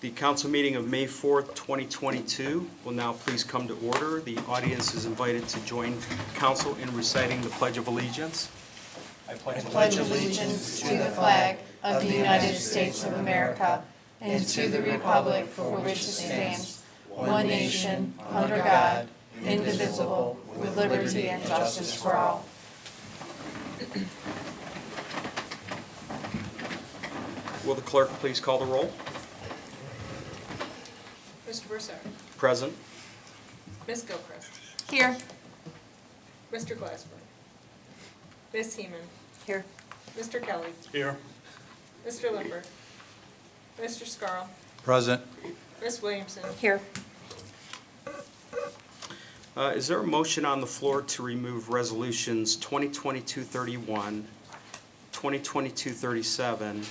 The council meeting of May 4th, 2022 will now please come to order. The audience is invited to join council in reciting the Pledge of Allegiance. I pledge allegiance to the flag of the United States of America and to the republic for which it stands, one nation, under God, indivisible, with liberty and justice for all. Will the clerk please call the roll? Mr. Broussard. Present. Ms. Gilchrist. Here. Mr. Glassberg. Ms. Heeman. Here. Mr. Kelly. Here. Mr. Limber. Mr. Scarl. Present. Ms. Williamson. Here. Is there a motion on the floor to remove resolutions 2022-31, 2022-37,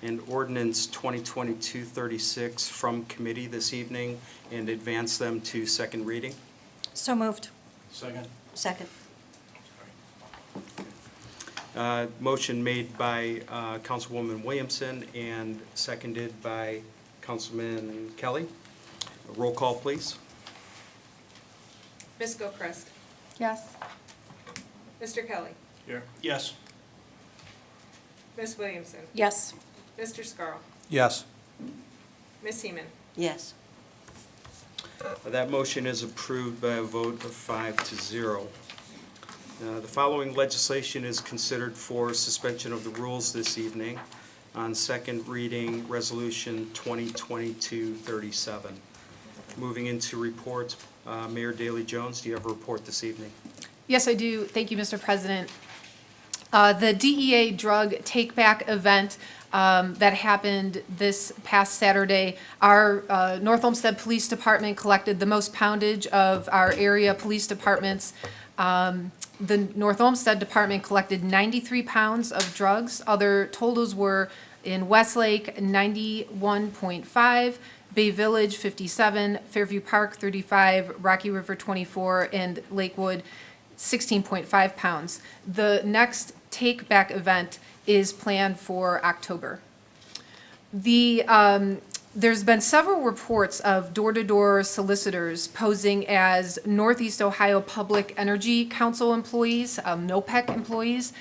and ordinance 2022-36 from committee this evening and advance them to second reading? So moved. Second. Second. Motion made by Councilwoman Williamson and seconded by Councilman Kelly. Roll call, please. Ms. Gilchrist. Yes. Mr. Kelly. Here. Yes. Ms. Williamson. Yes. Mr. Scarl. Yes. Ms. Heeman. Yes. That motion is approved by a vote of 5-0. The following legislation is considered for suspension of the rules this evening on second reading, Resolution 2022-37. Moving into reports, Mayor Daley Jones, do you have a report this evening? Yes, I do. Thank you, Mr. President. The DEA drug take-back event that happened this past Saturday, our North Olmsted Police Department collected the most poundage of our area police departments. The North Olmsted Department collected 93 pounds of drugs. Other totals were in Westlake, 91.5, Bay Village, 57, Fairview Park, 35, Rocky River, 24, and Lakewood, 16.5 pounds. The next take-back event is planned for October. There's been several reports of door-to-door solicitors posing as Northeast Ohio Public Energy Council employees, NOPEC employees,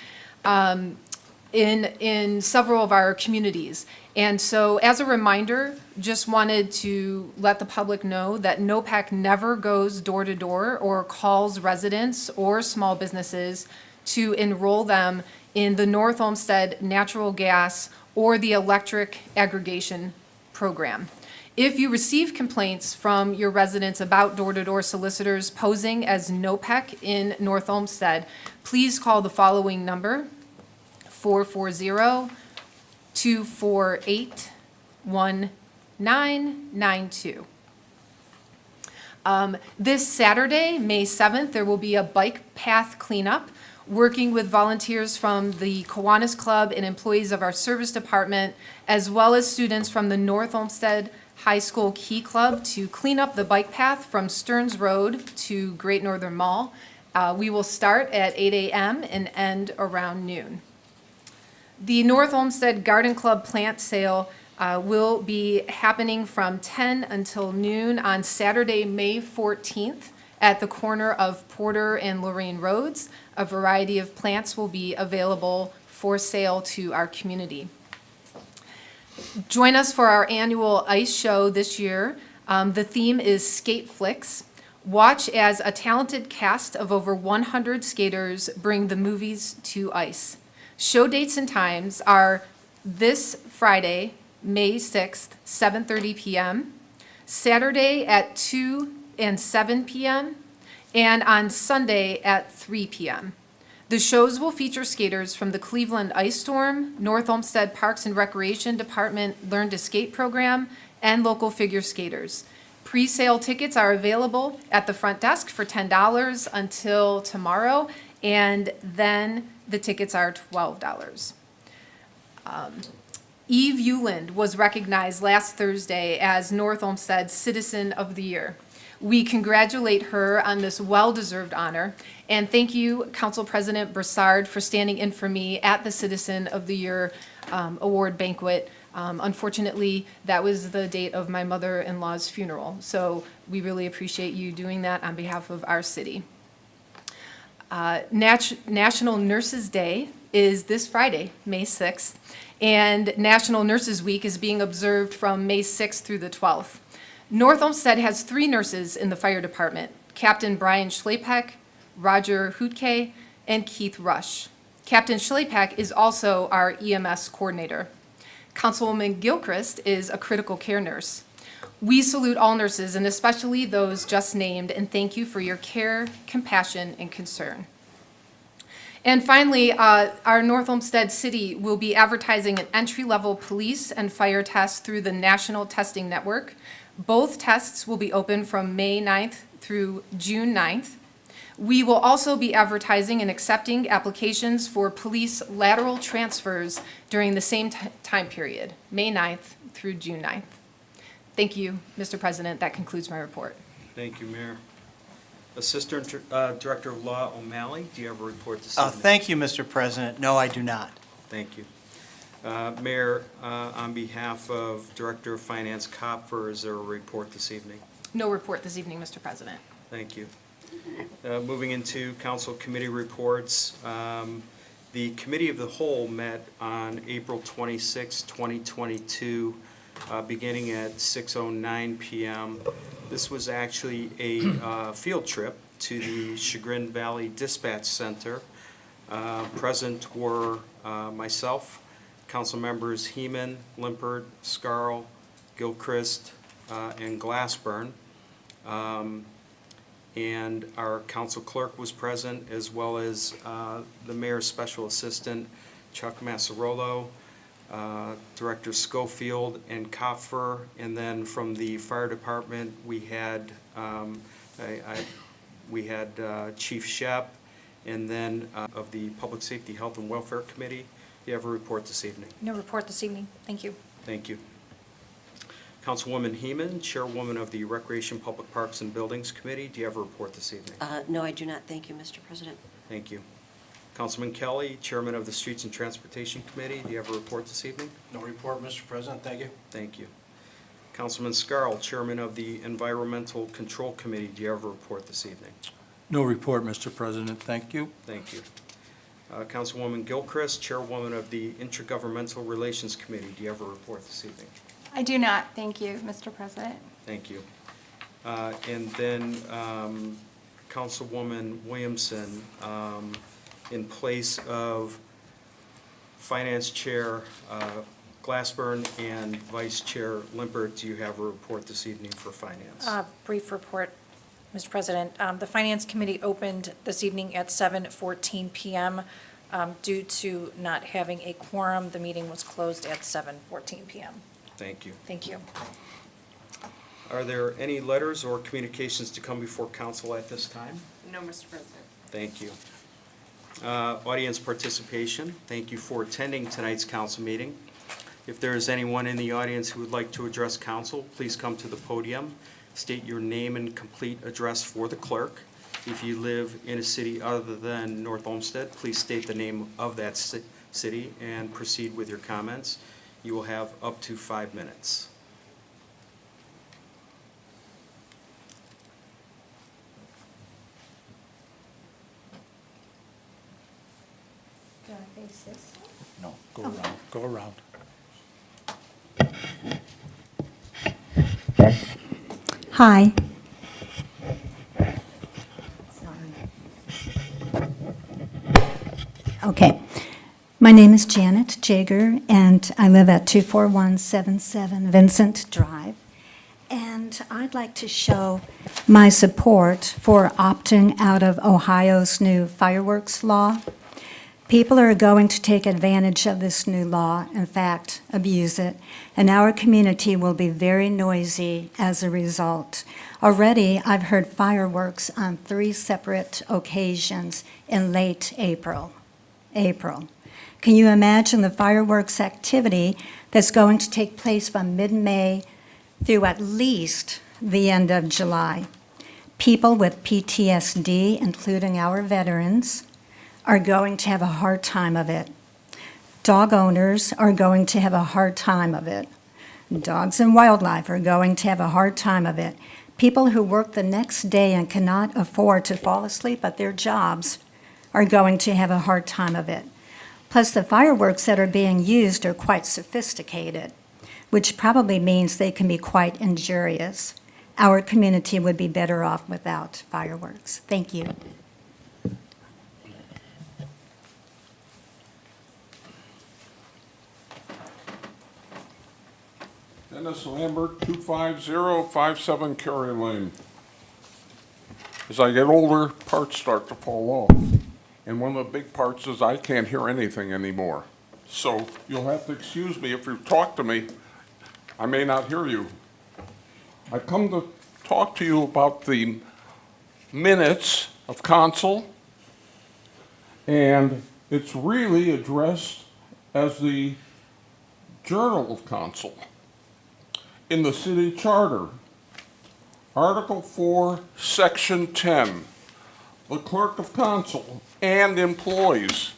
in several of our communities. And so as a reminder, just wanted to let the public know that NOPEC never goes door-to-door or calls residents or small businesses to enroll them in the North Olmsted natural gas or the electric aggregation program. If you receive complaints from your residents about door-to-door solicitors posing as NOPEC in North Olmsted, please call the following number, 440-248-1992. This Saturday, May 7th, there will be a bike path cleanup, working with volunteers from the Kiwanis Club and employees of our service department, as well as students from the North Olmsted High School Key Club to clean up the bike path from Stearns Road to Great Northern Mall. We will start at 8 a.m. and end around noon. The North Olmsted Garden Club plant sale will be happening from 10 until noon on Saturday, May 14th at the corner of Porter and Lorraine Roads. A variety of plants will be available for sale to our community. Join us for our annual ice show this year. The theme is Skate Flicks. Watch as a talented cast of over 100 skaters bring the movies to ice. Show dates and times are this Friday, May 6th, 7:30 p.m., Saturday at 2 and 7 p.m., and on Sunday at 3 p.m. The shows will feature skaters from the Cleveland Ice Storm, North Olmsted Parks and Recreation Department Learn to Skate program, and local figure skaters. Pre-sale tickets are available at the front desk for $10 until tomorrow, and then the tickets are $12. Eve Euland was recognized last Thursday as North Olmsted Citizen of the Year. We congratulate her on this well-deserved honor, and thank you, Council President Broussard, for standing in for me at the Citizen of the Year award banquet. Unfortunately, that was the date of my mother-in-law's funeral, so we really appreciate you doing that on behalf of our city. National Nurses Day is this Friday, May 6th, and National Nurses Week is being observed from May 6th through the 12th. North Olmsted has 3 nurses in the fire department: Captain Brian Schlapek, Roger Hootke, and Keith Rush. Captain Schlapek is also our EMS coordinator. Councilwoman Gilchrist is a critical care nurse. We salute all nurses, and especially those just named, and thank you for your care, compassion, and concern. And finally, our North Olmsted City will be advertising an entry-level police and fire test through the National Testing Network. Both tests will be open from May 9th through June 9th. We will also be advertising and accepting applications for police lateral transfers during the same time period, May 9th through June 9th. Thank you, Mr. President. That concludes my report. Thank you, Mayor. Assistant Director of Law O'Malley, do you have a report this evening? Thank you, Mr. President. No, I do not. Thank you. Mayor, on behalf of Director of Finance Kopfer, is there a report this evening? No report this evening, Mr. President. Thank you. Moving into council committee reports, the Committee of the Whole met on April 26, 2022, beginning at 6:09 p.m. This was actually a field trip to the Chagrin Valley Dispatch Center. Present were myself, council members Heeman, Limpert, Scarl, Gilchrist, and Glassburn. And our council clerk was present, as well as the mayor's special assistant, Chuck Massarolo, Director Schofield and Kopfer, and then from the fire department, we had Chief Shep, and then of the Public Safety, Health, and Welfare Committee. You have a report this evening. No report this evening. Thank you. Thank you. Councilwoman Heeman, Chairwoman of the Recreation, Public Parks, and Buildings Committee. Do you have a report this evening? No, I do not. Thank you, Mr. President. Thank you. Councilman Kelly, Chairman of the Streets and Transportation Committee. Do you have a report this evening? No report, Mr. President. Thank you. Thank you. Councilman Scarl, Chairman of the Environmental Control Committee. Do you have a report this evening? No report, Mr. President. Thank you. Thank you. Councilwoman Gilchrist, Chairwoman of the Intergovernmental Relations Committee. Do you have a report this evening? I do not, thank you, Mr. President. Thank you. And then Councilwoman Williamson, in place of Finance Chair Glassburn and Vice Chair Limpert, do you have a report this evening for Finance? Brief report, Mr. President. The Finance Committee opened this evening at 7:14 p.m. Due to not having a quorum, the meeting was closed at 7:14 p.m. Thank you. Thank you. Are there any letters or communications to come before council at this time? No, Mr. President. Thank you. Audience participation, thank you for attending tonight's council meeting. If there is anyone in the audience who would like to address council, please come to the podium. State your name and complete address for the clerk. If you live in a city other than North Olmsted, please state the name of that city and proceed with your comments. You will have up to 5 minutes. Do I face this? No, go around, go around. Hi. Okay. My name is Janet Jager, and I live at 24177 Vincent Drive. And I'd like to show my support for opting out of Ohio's new fireworks law. People are going to take advantage of this new law, in fact, abuse it, and our community will be very noisy as a result. Already, I've heard fireworks on 3 separate occasions in late April. Can you imagine the fireworks activity that's going to take place from mid-May through at least the end of July? People with PTSD, including our veterans, are going to have a hard time of it. Dog owners are going to have a hard time of it. Dogs and wildlife are going to have a hard time of it. People who work the next day and cannot afford to fall asleep at their jobs are going to have a hard time of it. Plus, the fireworks that are being used are quite sophisticated, which probably means they can be quite injurious. Our community would be better off without fireworks. Thank you. Dennis Lambert, 25057 Cary Lane. As I get older, parts start to fall off. And one of the big parts is I can't hear anything anymore. So you'll have to excuse me if you talk to me. I may not hear you. I've come to talk to you about the minutes of Counsel, and it's really addressed as the Journal of Counsel. In the city charter, Article 4, Section 10, the clerk of council and employees.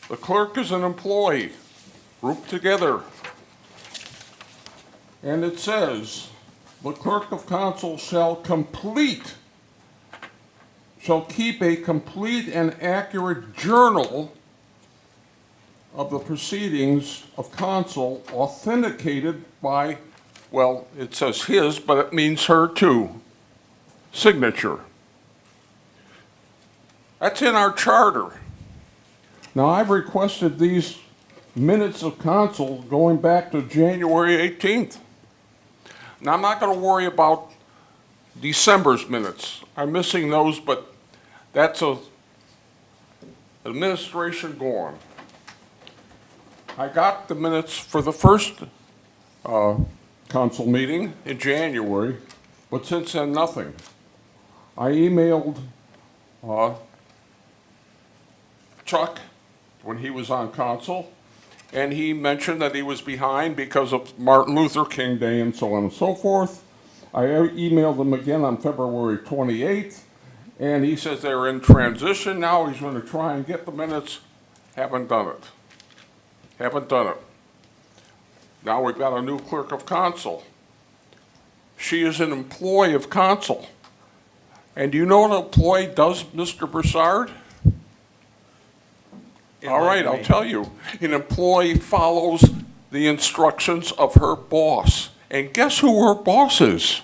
The clerk is an employee, grouped together. And it says, the clerk of council shall keep a complete and accurate journal of the proceedings of council authenticated by, well, it says his, but it means her too, signature. That's in our charter. Now, I've requested these minutes of council going back to January 18th. Now, I'm not going to worry about December's minutes. I'm missing those, but that's a administration gone. I got the minutes for the first council meeting in January, but since then, nothing. I emailed Chuck when he was on council, and he mentioned that he was behind because of Martin Luther King Day and so on and so forth. I emailed him again on February 28th, and he says they're in transition now. He's going to try and get the minutes. Haven't done it. Haven't done it. Now we've got a new clerk of council. She is an employee of council. And do you know what an employee does, Mr. Broussard? All right, I'll tell you. An employee follows the instructions of her boss. And guess who her boss is?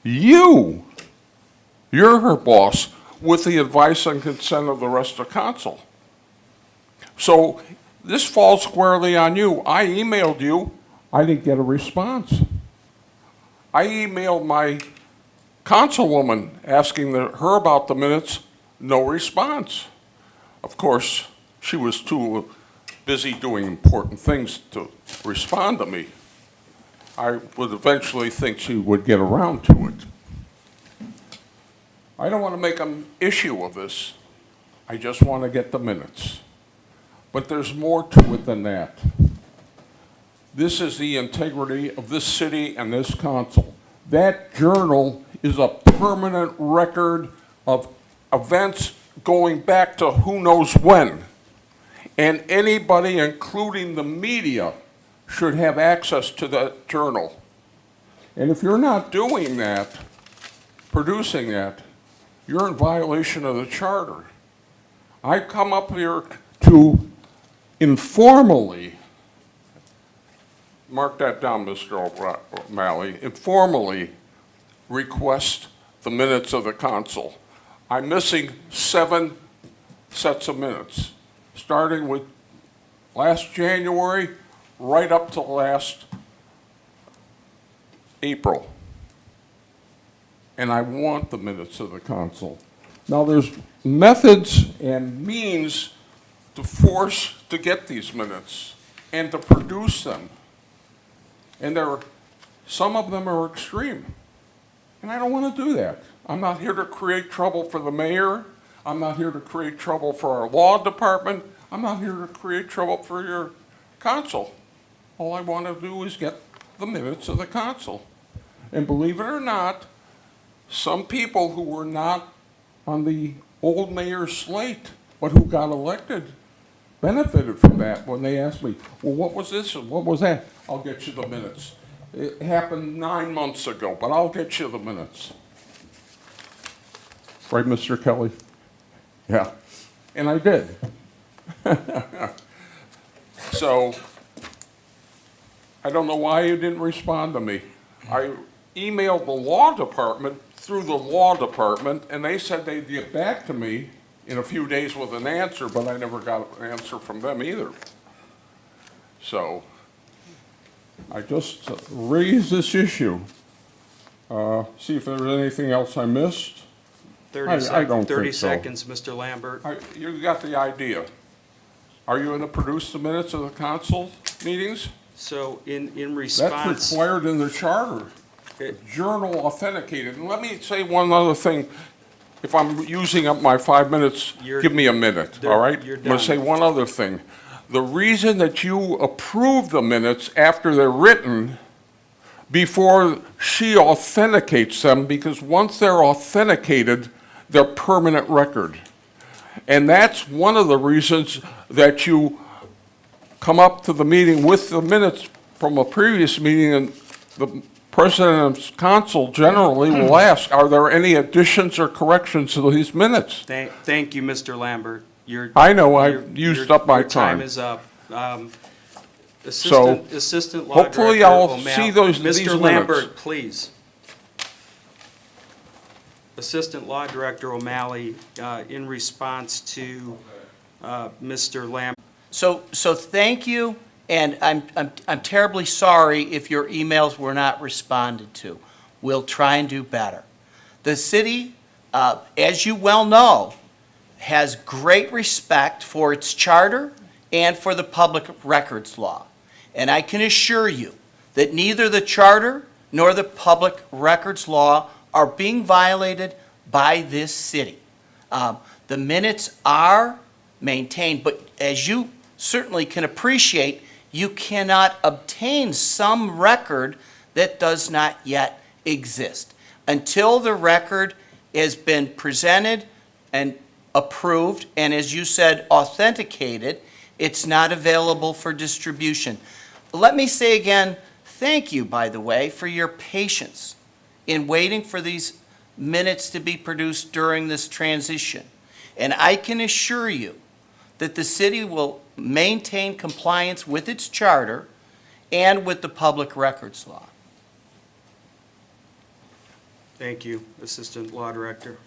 You. You're her boss with the advice and consent of the rest of council. So this falls squarely on you. I emailed you. I didn't get a response. I emailed my councilwoman asking her about the minutes. No response. Of course, she was too busy doing important things to respond to me. I would eventually think she would get around to it. I don't want to make an issue of this. I just want to get the minutes. But there's more to it than that. This is the integrity of this city and this council. That journal is a permanent record of events going back to who knows when. And anybody, including the media, should have access to that journal. And if you're not doing that, producing that, you're in violation of the charter. I come up here to informally, mark that down, Mr. O'Malley, informally request the minutes of the council. I'm missing 7 sets of minutes, starting with last January right up to last April. And I want the minutes of the council. Now, there's methods and means to force to get these minutes and to produce them. And some of them are extreme. And I don't want to do that. I'm not here to create trouble for the mayor. I'm not here to create trouble for our law department. I'm not here to create trouble for your council. All I want to do is get the minutes of the council. And believe it or not, some people who were not on the old mayor's slate, but who got elected, benefited from that when they asked me, well, what was this and what was that? I'll get you the minutes. It happened 9 months ago, but I'll get you the minutes. Right, Mr. Kelly? Yeah, and I did. So, I don't know why you didn't respond to me. I emailed the law department through the law department, and they said they'd get back to me in a few days with an answer, but I never got an answer from them either. So, I just raised this issue. See if there's anything else I missed. 30 seconds, Mr. Lambert. You got the idea. Are you going to produce the minutes of the council meetings? So in That's response, required in the charter. Journal authenticated. And let me say one other thing. If I'm using up my 5 minutes, give me a minute, all right? You're I'm going done. to say one other thing. The reason that you approve the minutes after they're written before she authenticates them, because once they're authenticated, they're permanent record. And that's one of the reasons that you come up to the meeting with the minutes from a previous meeting, and the president of council generally will ask, are there any additions or corrections to these minutes? thank you, Mr. Lambert. I know I've used up my Your time time. is up. So, Assistant Law hopefully Director I'll O'Malley- see these minutes. Mr. Lambert, please. Assistant Law Director O'Malley, in response to Mr. Lambert. So thank you, and I'm terribly sorry if your emails were not responded to. We'll try and do better. The city, as you well know, has great respect for its charter and for the public records law. And I can assure you that neither the charter nor the public records law are being violated by this city. The minutes are maintained, but as you certainly can appreciate, you cannot obtain some record that does not yet exist. Until the record has been presented and approved, and as you said, authenticated, it's not available for distribution. Let me say again, thank you, by the way, for your patience in waiting for these minutes to be produced during this transition. And I can assure you that the city will maintain compliance with its charter and with the public records law. Thank you, Assistant Law Director.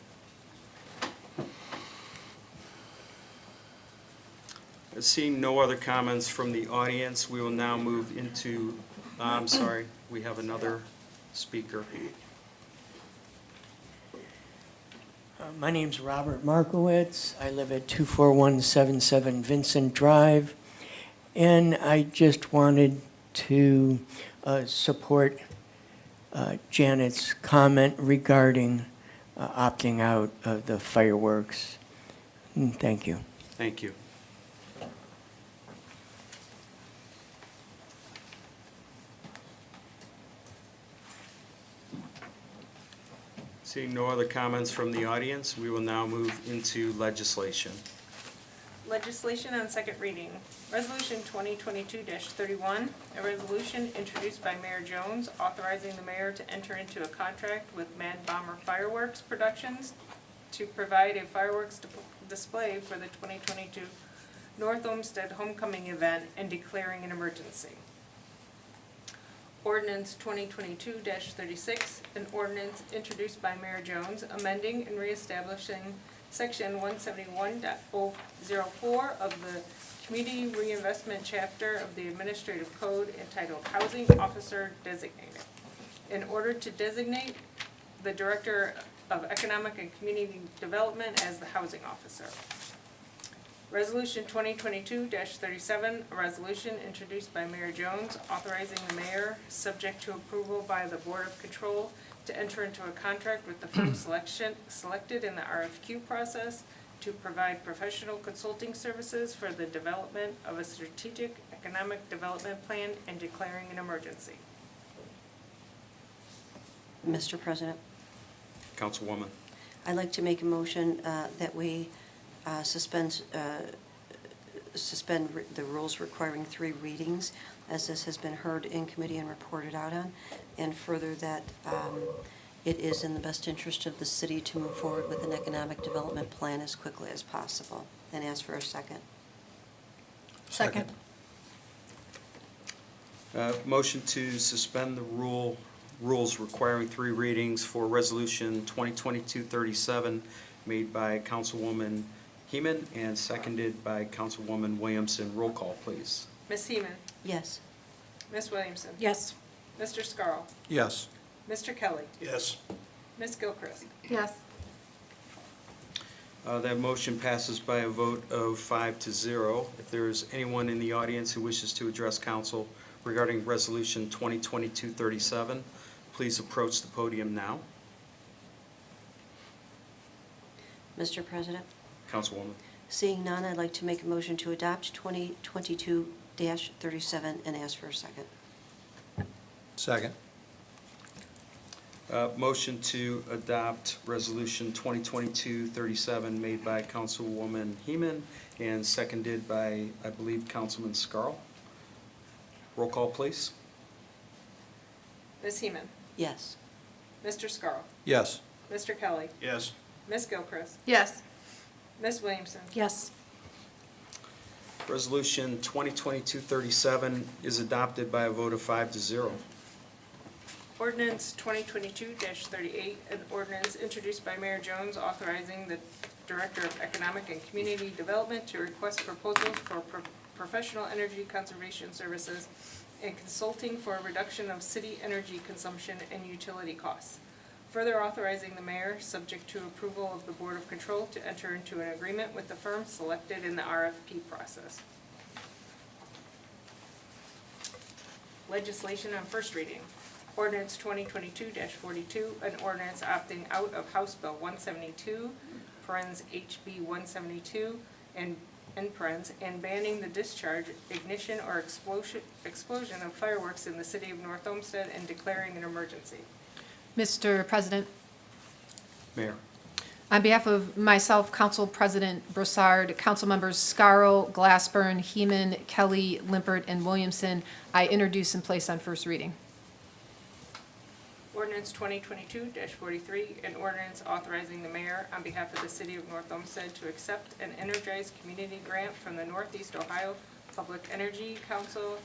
Seeing no other comments from the audience, we will now move into, I'm sorry, we have another speaker. My name's Robert Markowitz. I live at 24177 Vincent Drive. And I just wanted to support Janet's comment regarding opting out of the fireworks. Thank you. Thank you. Seeing no other comments from the audience, we will now move into legislation. Legislation on second reading. Resolution 2022-31, a resolution introduced by Mayor Jones authorizing the mayor to enter into a contract with Mad Bomber Fireworks Productions to provide a fireworks display for the 2022 North Olmsted Homecoming event and declaring an emergency. Ordinance 2022-36, an ordinance introduced by Mayor Jones amending and reestablishing Section 171.004 of the Community Reinvestment Chapter of the Administrative Code entitled Housing Officer Designated, in order to designate the Director of Economic and Community Development as the housing officer. Resolution 2022-37, a resolution introduced by Mayor Jones authorizing the mayor, subject to approval by the Board of Control, to enter into a contract with the firm selected in the RFQ process to provide professional consulting services for the development of a strategic economic development plan and declaring an emergency. Mr. President, Councilwoman. I'd like to make a motion that we suspend the rules requiring 3 readings, as this has been heard in committee and reported out on, and further that it is in the best interest of the city to move forward with an economic development plan as quickly as possible, and ask for a second. Second. Motion to suspend the rules requiring 3 readings for Resolution 2022-37 made by Councilwoman Heeman and seconded by Councilwoman Williamson. Roll call, please. Ms. Heeman? Yes. Ms. Williamson? Yes. Mr. Scarl? Yes. Mr. Kelly? Yes. Ms. Gilchrist? Yes. That motion passes by a vote of 5-0. If there is anyone in the audience who wishes to address council regarding Resolution 2022-37, please approach the podium now. Mr. President, Councilwoman. seeing none, I'd like to make a motion to adopt 2022-37 and ask for a second. Second. Motion to adopt Resolution 2022-37 made by Councilwoman Heeman and seconded by, I believe, Councilman Scarl. Roll call, please. Ms. Heeman? Yes. Mr. Scarl? Yes. Mr. Kelly? Yes. Ms. Gilchrist? Yes. Ms. Williamson? Yes. Resolution 2022-37 is adopted by a vote of 5-0. Ordinance 2022-38, an ordinance introduced by Mayor Jones authorizing the Director of Economic and Community Development to request proposals for professional energy conservation services and consulting for a reduction of city energy consumption and utility costs. Further authorizing the mayor, subject to approval of the Board of Control, to enter into an agreement with the firm selected in the RFP process. Legislation on first reading. Ordinance 2022-42, an ordinance opting out of House Bill 172, parens HB 172, and parens, and banning the discharge, ignition, or explosion of fireworks in the city of North Olmsted and declaring an emergency. Mr. President, Mayor. on behalf of myself, Council President Broussard, Council Members Scarl, Glassburn, Heeman, Kelly, Limpert, and Williamson, I introduce and place on first reading. Ordinance 2022-43, an ordinance authorizing the mayor on behalf of the city of North Olmsted to accept an energized community grant from the Northeast Ohio Public Energy Council,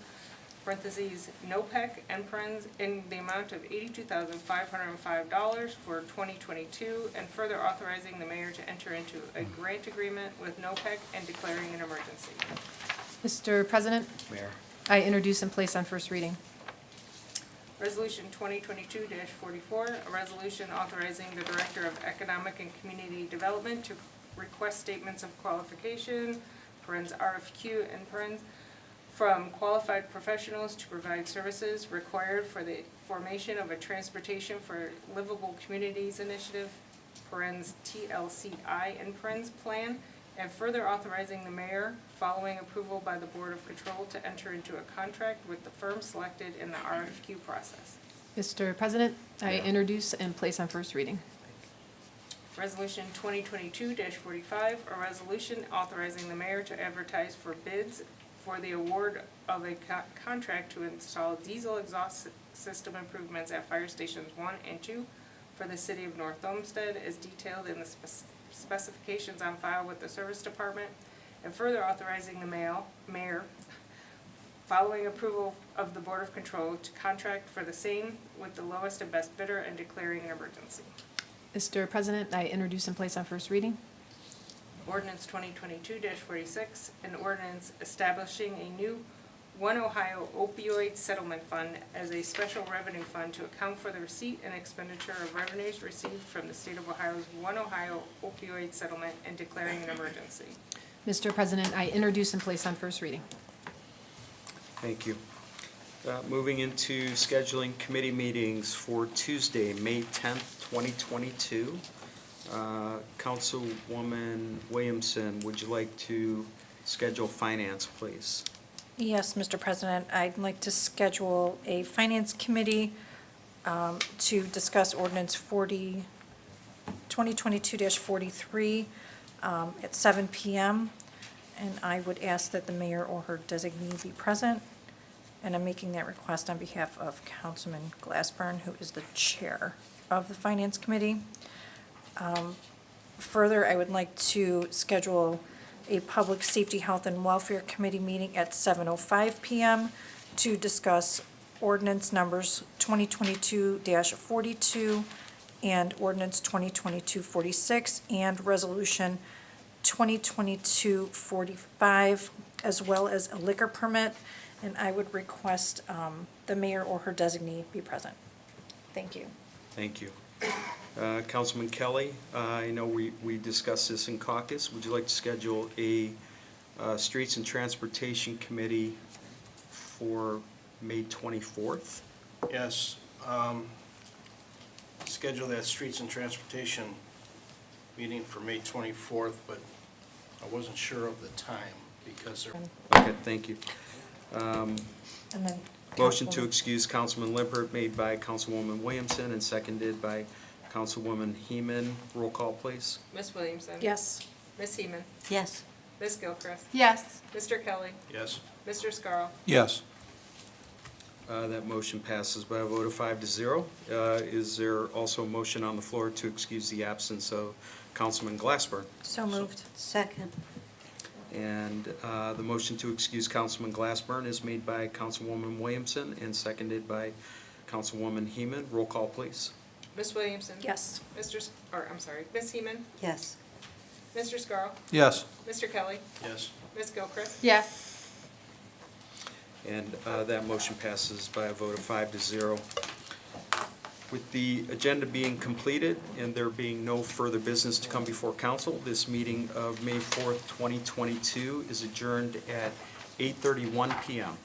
parentheses, NOPEC, and parens, in the amount of $82,505 for 2022, and further authorizing the mayor to enter into a grant agreement with NOPEC and declaring an emergency. Mr. President, Mayor. I introduce and place on first reading. Resolution 2022-44, a resolution authorizing the Director of Economic and Community Development to request statements of qualification, parens RFQ, and parens, from qualified professionals to provide services required for the formation of a Transportation for Livable Communities Initiative, parens TLCI, and parens plan, and further authorizing the mayor, following approval by the Board of Control, to enter into a contract with the firm selected in the RFQ process. Mr. President, I introduce and place on first reading. Resolution 2022-45, a resolution authorizing the mayor to advertise for bids for the award of a contract to install diesel exhaust system improvements at fire stations 1 and 2 for the city of North Olmsted, as detailed in the specifications on file with the service department, and further authorizing the mayor, following approval of the Board of Control, to contract for the same with the lowest and best bidder and declaring an emergency. Mr. President, I introduce and place on first reading. Ordinance 2022-46, an ordinance establishing a new One Ohio Opioid Settlement Fund as a special revenue fund to account for the receipt and expenditure of revenues received from the state of Ohio's One Ohio Opioid Settlement and declaring an emergency. Mr. President, I introduce and place on first reading. Thank you. Moving into scheduling committee meetings for Tuesday, May 10th, 2022. Councilwoman Williamson, would you like to schedule finance, please? Yes, Mr. President, I'd like to schedule a finance committee to discuss ordinance 40, 2022-43 at 7 PM. And I would ask that the mayor or her designee be present. And I'm making that request on behalf of Councilman Glassburn, who is the chair of the Finance Committee. Further, I would like to schedule a Public Safety, Health, and Welfare Committee meeting at 7:05 PM to discuss ordinance numbers 2022-42 and ordinance 2022-46 and resolution 2022-45, as well as a liquor permit. And I would request the mayor or her designee be present. Thank you. Thank you. Councilman Kelly, I know we discussed this in caucus. Would you like to schedule a Streets and Transportation Committee for May 24th? Yes. Schedule that Streets and Transportation meeting for May 24th, but I wasn't sure of the time because there. Okay, thank you. And then. Motion to Councilwoman- excuse Councilman Lippert made by Councilwoman Williamson and seconded by Councilwoman Heeman. Roll call, please. Ms. Williamson. Yes. Ms. Heeman. Yes. Ms. Gilchrist. Yes. Mr. Kelly. Yes. Mr. Scarl. Yes. That motion passes by a vote of 5-0. Is there also a motion on the floor to excuse the absence of Councilman Glassburn? So moved. Second. And the motion to excuse Councilman Glassburn is made by Councilwoman Williamson and seconded by Councilwoman Heeman. Roll call, please. Ms. Williamson. Yes. Ms. Heeman. Yes. Mr. Scarl. Yes. Mr. Kelly. Yes. Ms. Gilchrist. Yes. And that motion passes by a vote of 5-0. With the agenda being completed and there being no further business to come before council, this meeting of May 4th, 2022 is adjourned at 8:31 PM.